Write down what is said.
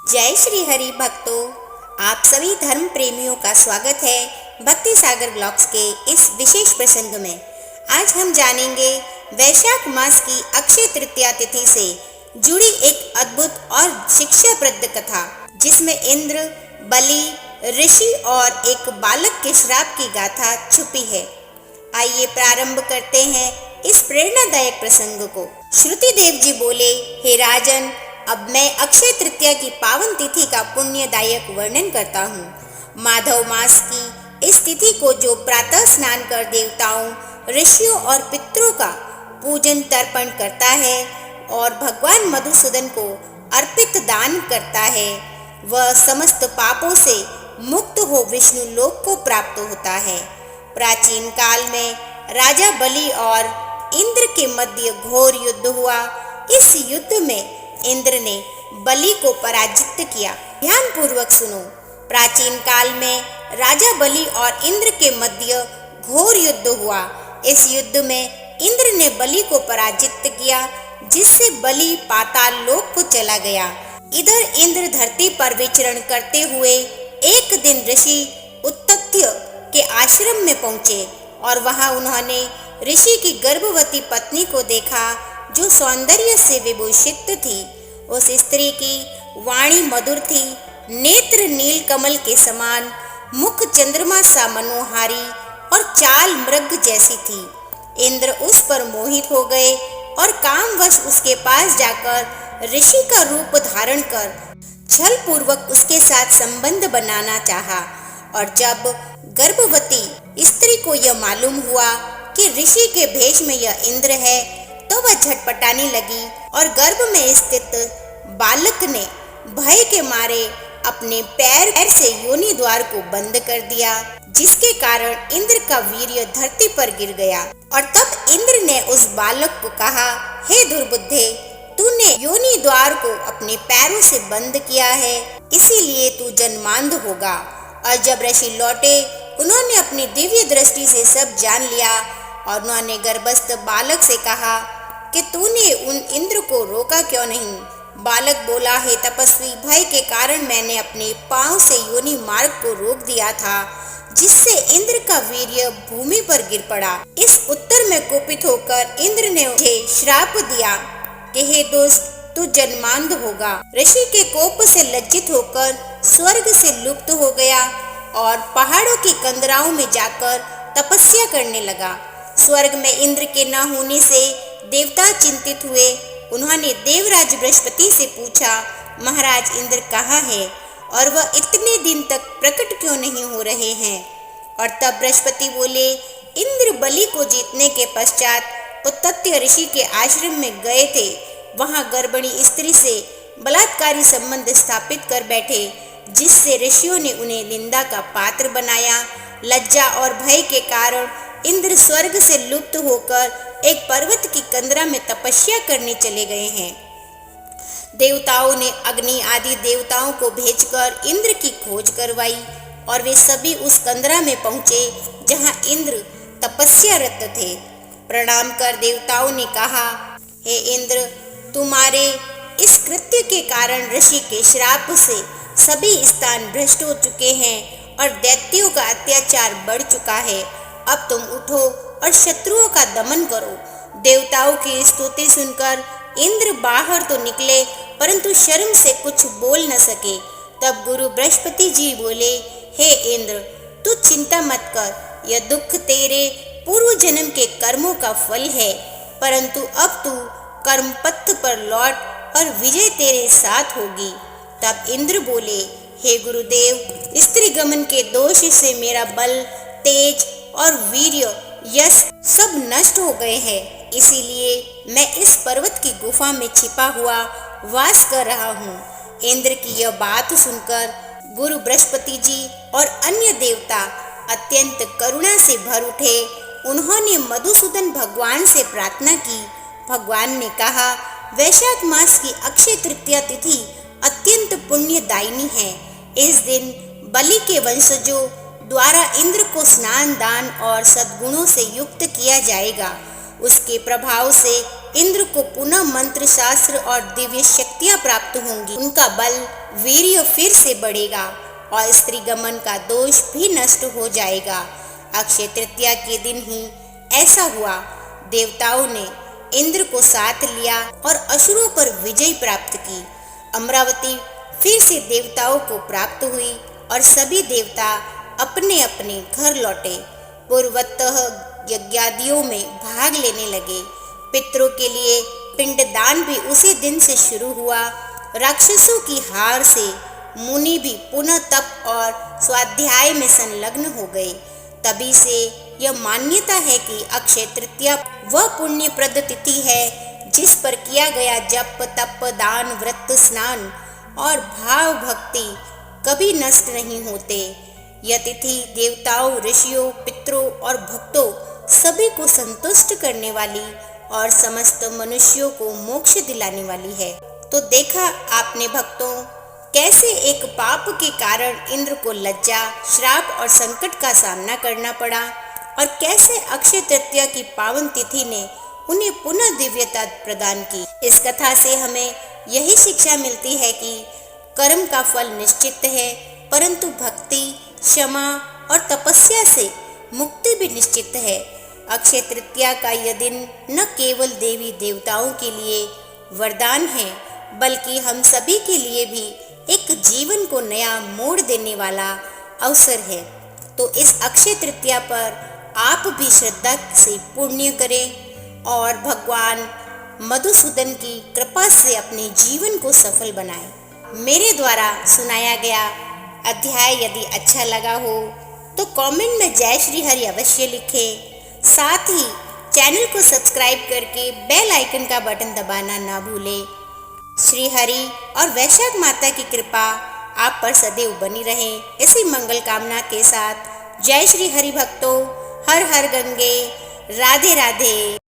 जय श्री हरि भक्तों, आप सभी धर्म प्रेमियों का स्वागत है भक्ति सागर ब्लॉग्स के इस विशेष प्रसंग में। आज हम जानेंगे वैशाख मास की अक्षय तृतीया तिथि से जुड़ी एक अद्भुत और शिक्षाप्रद कथा, जिसमें इंद्र, बलि, ऋषि और एक बालक के श्राप की गाथा छुपी है। आइए प्रारंभ करते हैं इस प्रेरणादायक प्रसंग को। श्रुति देव जी बोले, हे राजन, अब मैं अक्षय तृतीया की पावन तिथि का पुण्यदायक वर्णन करता हूँ। माधव मास की इस तिथि को जो प्रातः स्नान कर देवताओं, ऋषियों और पितरों का पूजन तर्पण करता है और भगवान मधुसूदन को अर्पित दान करता है, वह समस्त पापों से मुक्त हो विष्णु लोक को प्राप्त होता है। प्राचीन काल में राजा बलि और इंद्र के मध्य घोर युद्ध हुआ। इस युद्ध में इंद्र ने बलि को पराजित किया। ध्यान पूर्वक सुनो। प्राचीन काल में राजा बलि और इंद्र के मध्य घोर युद्ध हुआ। इस युद्ध में इंद्र ने बलि को पराजित किया, जिससे बलि पाताल लोक को चला गया। इधर इंद्र धरती पर विचरण करते हुए एक दिन ऋषि उत्तत्य के आश्रम में पहुंचे और वहां उन्होंने ऋषि की गर्भवती पत्नी को देखा, जो सौंदर्य से विभूषित थी। उस स्त्री की वाणी मधुर थी, नेत्र नील कमल के समान, मुख चंद्रमा सा मनोहारी और चाल मृग जैसी थी। इंद्र उस पर मोहित हो गए और कामवश उसके पास जाकर ऋषि का रूप धारण कर छल पूर्वक उसके साथ संबंध बनाना चाहा। और जब गर्भवती स्त्री को यह मालूम हुआ कि ऋषि के भेष में यह इंद्र है, तो वह झटपटाने लगी और गर्भ में स्थित बालक ने भय के मारे अपने पैर से योनि द्वार को बंद कर दिया, जिसके कारण इंद्र का वीर्य धरती पर गिर गया। और तब इंद्र ने उस बालक को कहा, हे दुर्बुद्धे, तूने योनि द्वार को अपने पैरों से बंद किया है, इसीलिए तू जन्मांध होगा। और जब ऋषि लौटे, उन्होंने अपनी दिव्य दृष्टि से सब जान लिया और उन्होंने गर्भस्थ बालक से कहा कि तूने उन इंद्र को रोका क्यों नहीं। बालक बोला, हे तपस्वी, भय के कारण मैंने अपने पांव से योनि मार्ग को रोक दिया था, जिससे इंद्र का वीर्य भूमि पर गिर पड़ा। इस उत्तर में कुपित होकर इंद्र ने मुझे श्राप दिया कि हे दोस्त, तू जन्मांध होगा। ऋषि के कोप से लज्जित होकर स्वर्ग से लुप्त हो गया और पहाड़ों की कंदराओं में जाकर तपस्या करने लगा। स्वर्ग में इंद्र के न होने से देवता चिंतित हुए। उन्होंने देवराज बृहस्पति से पूछा, महाराज इंद्र कहाँ है और वह इतने दिन तक प्रकट क्यों नहीं हो रहे हैं। और तब बृहस्पति बोले, इंद्र बलि को जीतने के पश्चात उत्तत्य ऋषि के आश्रम में गए थे। वहां गर्भिणी स्त्री से बलात्कारी संबंध स्थापित कर बैठे, जिससे ऋषियों ने उन्हें निंदा का पात्र बनाया। लज्जा और भय के कारण इंद्र स्वर्ग से लुप्त होकर एक पर्वत की कंदरा में तपस्या करने चले गए हैं। देवताओं ने अग्नि आदि देवताओं को भेजकर इंद्र की खोज करवाई और वे सभी उस कंदरा में पहुंचे जहां इंद्र तपस्यारत थे। प्रणाम कर देवताओं ने कहा, हे इंद्र, तुम्हारे इस कृत्य के कारण ऋषि के श्राप से सभी स्थान भ्रष्ट हो चुके हैं और दैत्यों का अत्याचार बढ़ चुका है। अब तुम उठो और शत्रुओं का दमन करो। देवताओं की स्तुति सुनकर इंद्र बाहर तो निकले, परंतु शर्म से कुछ बोल न सके। तब गुरु बृहस्पति जी बोले, हे इंद्र, तू चिंता मत कर, यह दुख तेरे पूर्व जन्म के कर्मों का फल है, परंतु अब तू कर्म पथ पर लौट और विजय तेरे साथ होगी। तब इंद्र बोले, हे गुरुदेव, स्त्री गमन के दोष से मेरा बल, तेज और वीर्य, यश सब नष्ट हो गए हैं, इसीलिए मैं इस पर्वत की गुफा में छिपा हुआ वास कर रहा हूँ। इंद्र की यह बात सुनकर गुरु बृहस्पति जी और अन्य देवता अत्यंत करुणा से भर उठे। उन्होंने मधुसूदन भगवान से प्रार्थना की। भगवान ने कहा, वैशाख मास की अक्षय तृतीया तिथि अत्यंत पुण्यदायिनी है। इस दिन बलि के वंशजों द्वारा इंद्र को स्नान, दान और सद्गुणों से युक्त किया जाएगा। उसके प्रभाव से इंद्र को पुनः मंत्र शास्त्र और दिव्य शक्तियां प्राप्त होंगी। उनका बल वीर्य फिर से बढ़ेगा और स्त्री गमन का दोष भी नष्ट हो जाएगा। अक्षय तृतीया के दिन ही ऐसा हुआ। देवताओं ने इंद्र को साथ लिया और असुरों पर विजय प्राप्त की। अमरावती फिर से देवताओं को प्राप्त हुई और सभी देवता अपने अपने घर लौटे। पूर्वतः यज्ञादियों में भाग लेने लगे। पितरों के लिए पिंडदान भी उसी दिन से शुरू हुआ। राक्षसों की हार से मुनि भी पुनः तप और स्वाध्याय में संलग्न हो गए। तभी से यह मान्यता है कि अक्षय तृतीया वह पुण्यप्रद तिथि है जिस पर किया गया जप तप दान व्रत स्नान और भाव भक्ति कभी नष्ट नहीं होते। यह तिथि देवताओं ऋषियों पितरों और भक्तों सभी को संतुष्ट करने वाली और समस्त मनुष्यों को मोक्ष दिलाने वाली है। तो देखा आपने भक्तों, कैसे एक पाप के कारण इंद्र को लज्जा श्राप और संकट का सामना करना पड़ा और कैसे अक्षय तृतीया की पावन तिथि ने उन्हें पुनः दिव्यता प्रदान की। इस कथा से हमें यही शिक्षा मिलती है कि कर्म का फल निश्चित है, परंतु भक्ति क्षमा और तपस्या से मुक्ति भी निश्चित है। अक्षय तृतीया का यह दिन न केवल देवी देवताओं के लिए वरदान है, बल्कि हम सभी के लिए भी एक जीवन को नया मोड़ देने वाला अवसर है। तो इस अक्षय तृतीया पर आप भी श्रद्धा से पुण्य करें और भगवान मधुसूदन की कृपा से अपने जीवन को सफल बनाएं। मेरे द्वारा सुनाया गया अध्याय यदि अच्छा लगा हो तो कमेंट में जय श्री हरि अवश्य लिखें। साथ ही चैनल को सब्सक्राइब करके बेल आइकन का बटन दबाना ना भूलें। श्री हरि और वैशाख माता की कृपा आप पर सदैव बनी रहे, इसी मंगल कामना के साथ जय श्री हरि भक्तों। हर हर गंगे, राधे राधे।